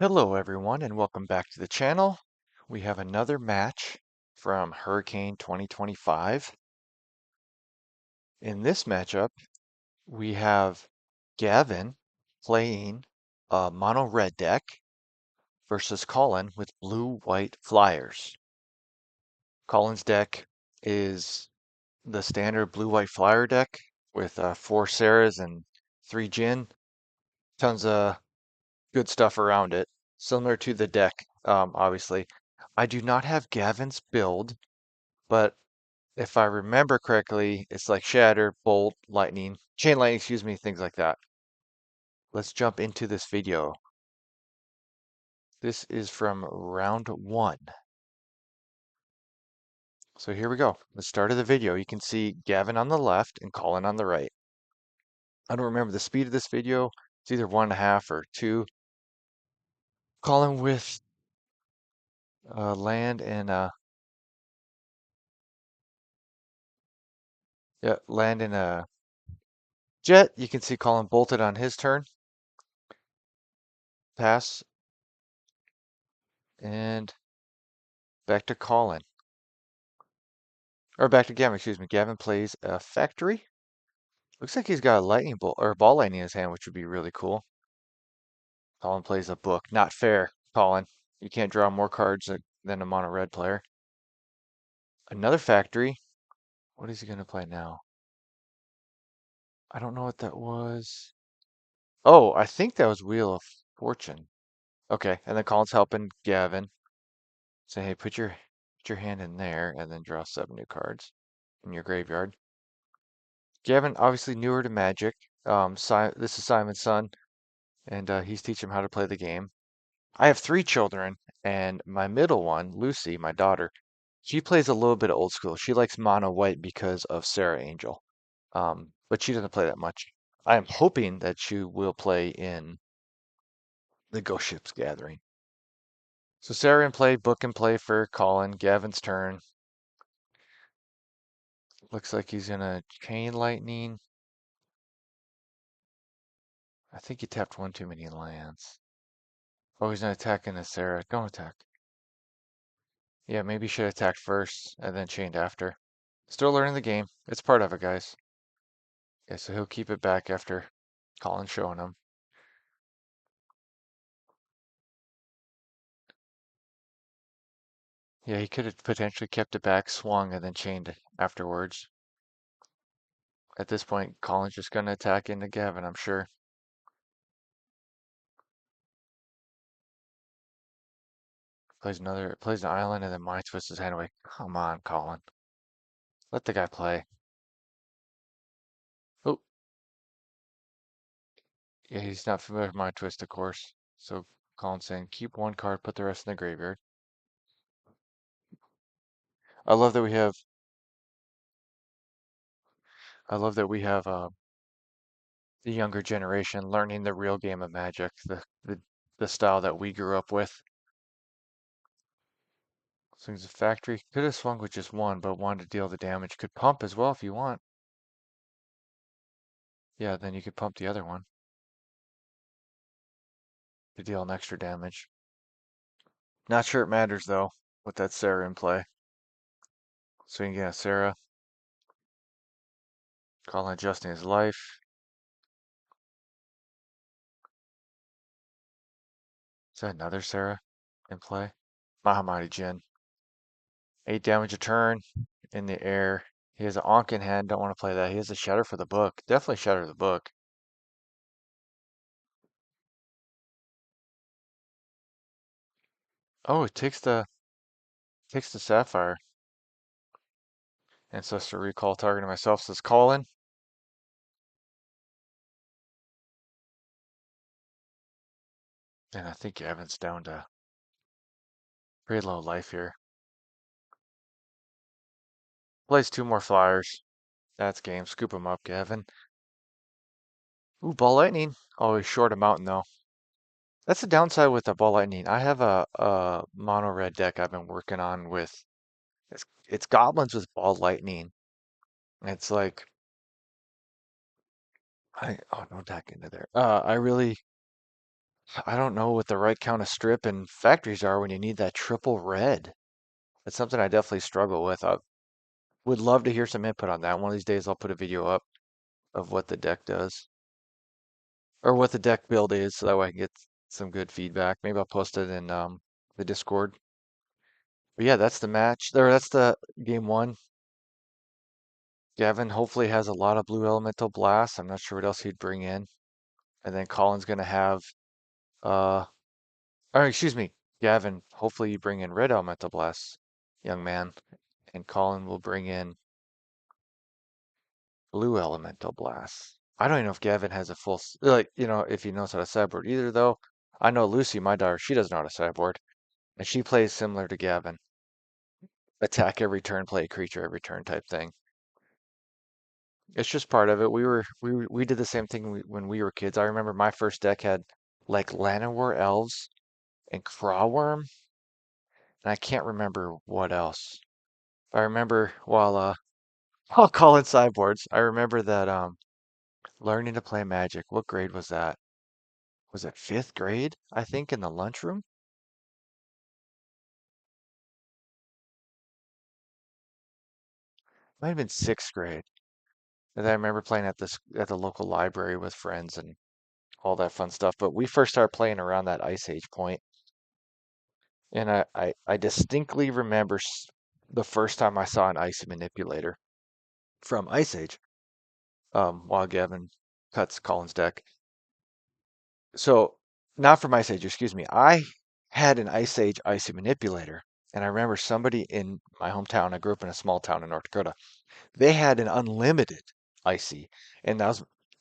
Hello everyone and welcome back to the channel. We have another match from Hurricane 2025. In this matchup, we have Gavin playing a mono red deck versus Collin with blue-white Flyers. Collin's deck is the standard blue-white Flyer deck with 4 Sarahs and 3 Jin. Tons of good stuff around it, similar to the deck, obviously. I do not have Gavin's build, but if I remember correctly, it's like Shatter, Bolt, Lightning, Chain Lightning, excuse me, things like that. Let's jump into this video. This is from round 1. So here we go. The start of the video, you can see Gavin on the left and Collin on the right. I don't remember the speed of this video. It's either 1.5 or 2. Collin with land and yeah, land and a jet. You can see Collin bolted on his turn. Pass and back to Collin. Or back to Gavin, excuse me. Gavin plays a factory. Looks like he's got a lightning bolt or ball lightning in his hand, which would be really cool. Collin plays a book. Not fair, Collin. You can't draw more cards than a mono red player. Another factory. What is he going to play now? I don't know what that was. Oh, I think that was Wheel of Fortune. Okay, and then Collin's helping Gavin. Say, hey, put your hand in there and then draw 7 new cards in your graveyard. Gavin, obviously newer to Magic. This is Simon's son, and he's teaching him how to play the game. I have 3 children, and my middle one, Lucy, my daughter, she plays a little bit of old school. She likes mono white because of Sarah Angel, but she doesn't play that much. I am hoping that she will play in the Ghost Ships Gathering. So Sarah in play, book in play for Collin. Gavin's turn. Looks like he's gonna Chain Lightning. I think he tapped one too many lands. Oh, he's not attacking the Sarah. Don't attack. Yeah, maybe he should have attacked first and then chained after. Still learning the game. It's part of it, guys. Yeah, so he'll keep it back after Collin showing him. Yeah, he could have potentially kept it back, swung, and then chained afterwards. At this point, Collin's just going to attack into Gavin, I'm sure. Plays an island, and then mind twists his hand away. Come on, Collin. Let the guy play. Oh, yeah, he's not familiar with mind twist, of course. So Collin's saying, keep 1 card, put the rest in the graveyard. I love that we have. I love that we have the younger generation learning the real game of Magic, the style that we grew up with. Swings a factory. Could have swung with just 1, but wanted to deal the damage. Could pump as well if you want. Yeah, then you could pump the other one to deal an extra damage. Not sure it matters though with that Sarah in play. Swing again, Sarah. Collin adjusting his life. Is that another Sarah in play? Mahamati Jin. 8 damage a turn in the air. He has an Ankh in hand. Don't want to play that. He has a Shatter for the book. Definitely Shatter the book. Oh, it takes the Sapphire. Ancestor recall targeting myself, says Collin. And I think Gavin's down to pretty low life here. Plays 2 more Flyers. That's game. Scoop him up, Gavin. Ooh, Ball Lightning. Oh, he's short a mountain though. That's the downside with the Ball Lightning. I have a mono red deck I've been working on with it's goblins with Ball Lightning. It's like I oh, don't attack into there. I really I don't know what the right count of strip and factories are when you need that triple red. That's something I definitely struggle with. I would love to hear some input on that. One of these days I'll put a video up of what the deck does or what the deck build is so that way I can get some good feedback. Maybe I'll post it in the Discord. But yeah, that's the match. There, that's the game one. Gavin hopefully has a lot of blue elemental blasts. I'm not sure what else he'd bring in. And then Colin's gonna have uh or excuse me, Gavin, hopefully you bring in red elemental blasts, young man. And Colin will bring in blue elemental blasts. I don't even know if Gavin has a full like, if he knows how to sideboard either though. I know Lucy, my daughter, she doesn't know how to sideboard. And she plays similar to Gavin. Attack every turn, play a creature every turn type thing. It's just part of it. We did the same thing when we were kids. I remember my first deck had like Llanowar Elves and Crawworm, and I can't remember what else. I remember while calling sideboards, I remember that learning to play Magic. What grade was that? Was it fifth grade? I think in the lunchroom. Might have been sixth grade. And I remember playing at the local library with friends and all that fun stuff. But we first started playing around that Ice Age point, and I distinctly remember the first time I saw an ice manipulator from Ice Age, while Gavin cuts Colin's deck. So not from Ice Age, excuse me. I had an Ice Age icy manipulator, and I remember somebody in my hometown. I grew up in a small town in North Dakota. They had an unlimited icy, and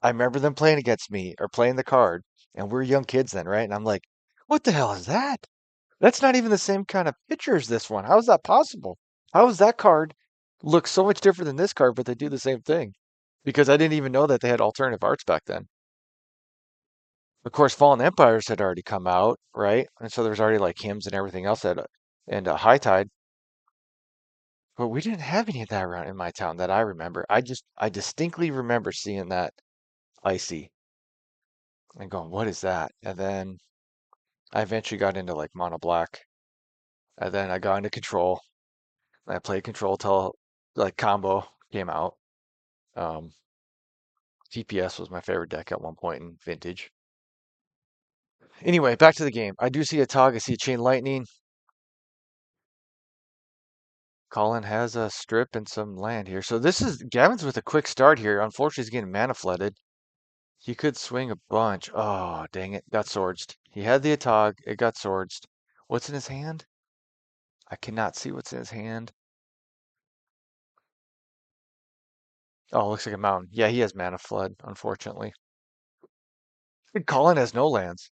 I remember them playing against me or playing the card, and we're young kids then, right? And I'm like, what the hell is that? That's not even the same kind of picture as this one. How is that possible? How does that card look so much different than this card, but they do the same thing? Because I didn't even know that they had alternative arts back then. Of course, Fallen Empires had already come out, right? And so there's already like hymns and everything else and High Tide, but we didn't have any of that around in my town that I remember. I distinctly remember seeing that icy and going, what is that? And then I eventually got into like mono black, and then I got into control. I played control till like combo came out. Um, TPS was my favorite deck at one point in vintage. Anyway, back to the game. I do see a Tog. I see a Chain Lightning. Colin has a strip and some land here. So this is Gavin's with a quick start here. Unfortunately, he's getting mana flooded. He could swing a bunch. Oh, dang it. Got swordsed. He had the Atog. It got swordsed. What's in his hand? I cannot see what's in his hand. Oh, looks like a mountain. Yeah, he has mana flood, unfortunately. Colin has no lands.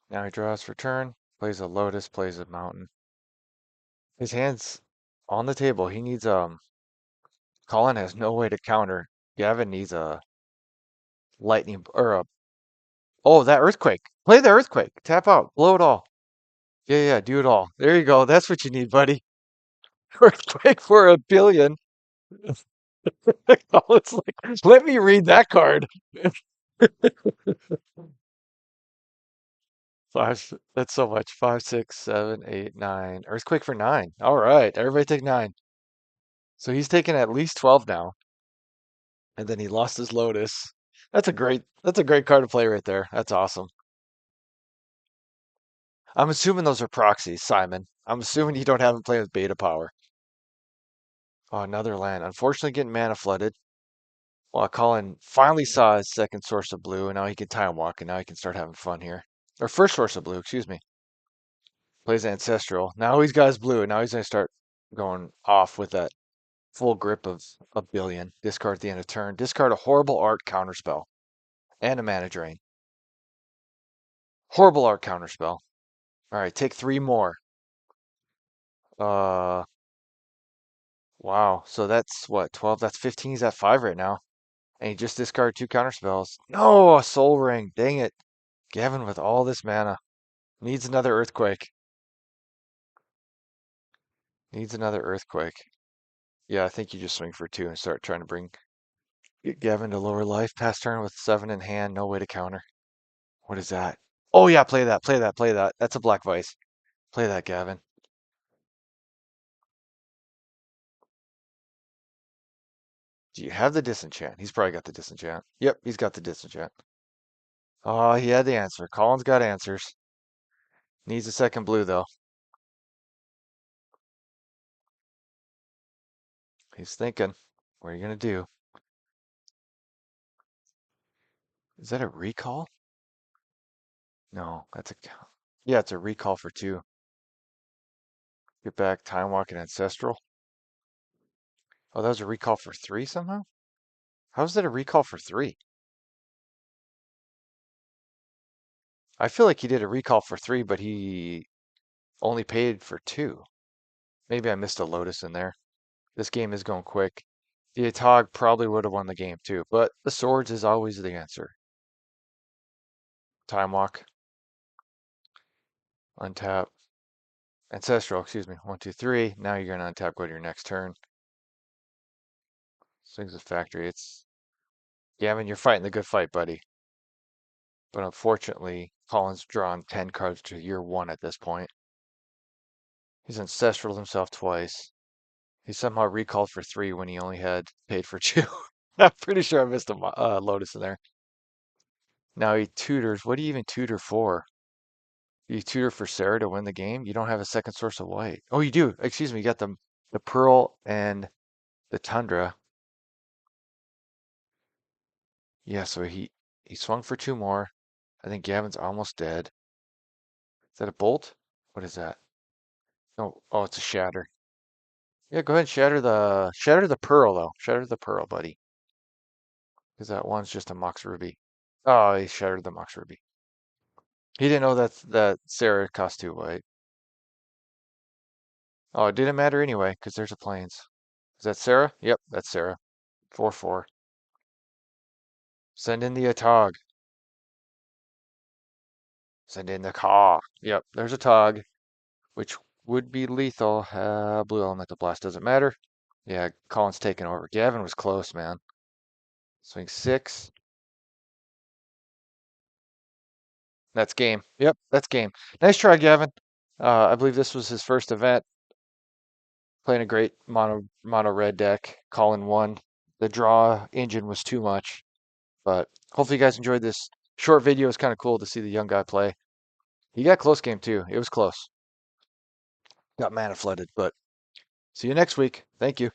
Now he draws for turn, plays a lotus, plays a mountain. His hand's on the table. He needs Colin has no way to counter. Gavin needs a lightning or a oh, that earthquake. Play the earthquake. Tap out. Blow it all. Yeah, yeah, do it all. There you go. That's what you need, buddy. Earthquake for a billion. Colin's like, let me read that card. That's so much. Five, six, seven, eight, nine. Earthquake for nine. All right. Everybody take nine. So he's taking at least 12 now. And then he lost his Lotus. That's a great card to play right there. That's awesome. I'm assuming those are proxies, Simon. I'm assuming you don't have him playing with beta power. Oh, another land. Unfortunately getting mana flooded. Well, Colin finally saw his second source of blue, and now he can time walk, and now he can start having fun here. Or first source of blue, excuse me. Plays Ancestral. Now he's got his blue, and now he's gonna start going off with that full grip of a billion. Discard at the end of turn. Discard a horrible art counterspell and a mana drain. Horrible art counterspell. All right, take three more. Uh, wow. So that's what, 12? That's 15. He's at five right now. And he just discarded two counterspells. No, a soul ring. Dang it. Gavin with all this mana. Needs another earthquake. Needs another earthquake. Yeah, I think you just swing for two and start trying to bring Get Gavin to lower life. Pass turn with 7 in hand. No way to counter. What is that? Oh yeah, play that, play that, play that. That's a black vice. Play that, Gavin. Do you have the disenchant? He's probably got the disenchant. Yep, he's got the disenchant. Oh, he had the answer. Colin's got answers. Needs a second blue though. He's thinking, what are you gonna do? Is that a recall? No, that's a yeah, it's a recall for 2. Get back time walking ancestral. Oh, that was a recall for 3 somehow? How is that a recall for 3? I feel like he did a recall for 3, but he only paid for 2. Maybe I missed a Lotus in there. This game is going quick. The Atog probably would have won the game too, but the swords is always the answer. Time walk, untap, ancestral, excuse me. 1, 2, 3. Now you're gonna untap, go to your next turn. Swings the factory. It's Gavin, you're fighting the good fight, buddy. But unfortunately, Colin's drawn 10 cards to year 1 at this point. He's ancestral himself twice. He somehow recalled for 3 when he only had paid for 2. I'm pretty sure I missed a Lotus in there. Now he tutors. What do you even tutor for? You tutor for Sarah to win the game? You don't have a second source of white. Oh, you do. Excuse me. You got the Pearl and the Tundra. Yeah, so he swung for 2 more. I think Gavin's almost dead. Is that a bolt? What is that? No. Oh, it's a shatter. Yeah, go ahead and shatter the Pearl though. Shatter the Pearl, buddy. Because that one's just a Mox Ruby. Oh, he shattered the Mox Ruby. He didn't know that Sarah cost 2 white. Oh, it didn't matter anyway, because there's a plains. Is that Sarah? Yep, that's Sarah. 4/4. Send in the Atog. Send in the Caw. Yep, there's a Tog, which would be lethal. Blue Elemental Blast doesn't matter. Yeah, Colin's taking over. Gavin was close, man. Swing 6. That's game. Yep, that's game. Nice try, Gavin. I believe this was his first event. Playing a great mono red deck. Collin won. The draw engine was too much, but hopefully you guys enjoyed this short video. It's kind of cool to see the young guy play. He got close game too. It was close. Got mana flooded, but see you next week. Thank you.